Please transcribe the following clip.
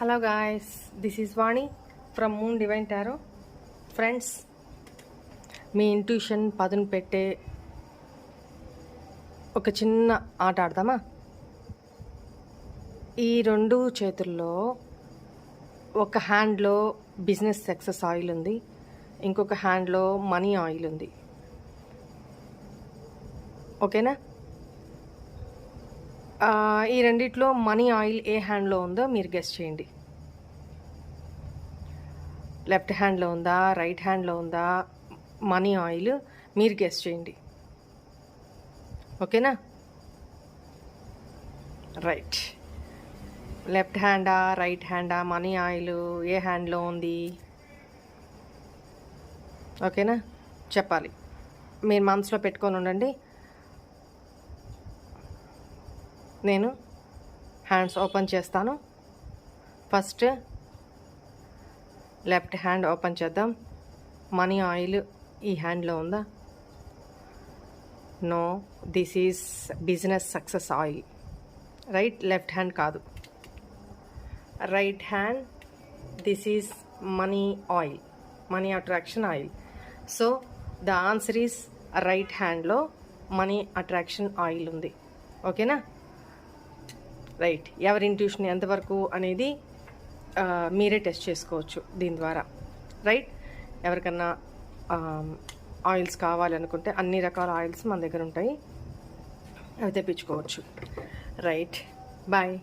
Hello guys, this is Vani from moon divine tarot. Friends, me intuition పదును పెట్టే ఒక చిన్న ఆట ఆడదామా? ఈ రెండు చేతుల్లో ఒక హ్యాండ్లో బిజినెస్ సక్సెస్ ఆయిల్ ఉంది, ఇంకొక హ్యాండ్లో మనీ ఆయిల్ ఉంది. ఓకేనా? ఈ రెండిట్లో మనీ ఆయిల్ ఏ హ్యాండ్లో ఉందో మీరు గెస్ చేయండి. లెఫ్ట్ హ్యాండ్లో ఉందా, రైట్ హ్యాండ్లో ఉందా మనీ ఆయిల్? మీరు గెస్ చేయండి. ఓకేనా? రైట్. లెఫ్ట్ హ్యాండా, రైట్ హ్యాండా మనీ ఆయిల్ ఏ హ్యాండ్లో ఉంది? ఓకేనా? చెప్పాలి. మీరు మనసులో పెట్టుకొని ఉండండి. నేను హ్యాండ్స్ ఓపెన్ చేస్తాను. ఫస్ట్ లెఫ్ట్ హ్యాండ్ ఓపెన్ చేద్దాం. మనీ ఆయిల్ ఈ హ్యాండ్లో ఉందా? No, this is business success oil. Right, left hand కాదు. Right hand, this is money oil, money attraction oil. So the answer is right హ్యాండ్లో money attraction oil ఉంది. ఓకేనా? Right. ఎవరి intuition ఎంతవరకు అనేది మీరే టెస్ట్ చేసుకోవచ్చు దీని ద్వారా. రైట్. ఎవరికన్నా ఆయిల్స్ కావాలనుకుంటే అన్ని రకాల ఆయిల్స్ మన దగ్గర ఉంటాయి, అవి తెప్పించుకోవచ్చు. రైట్. బాయ్.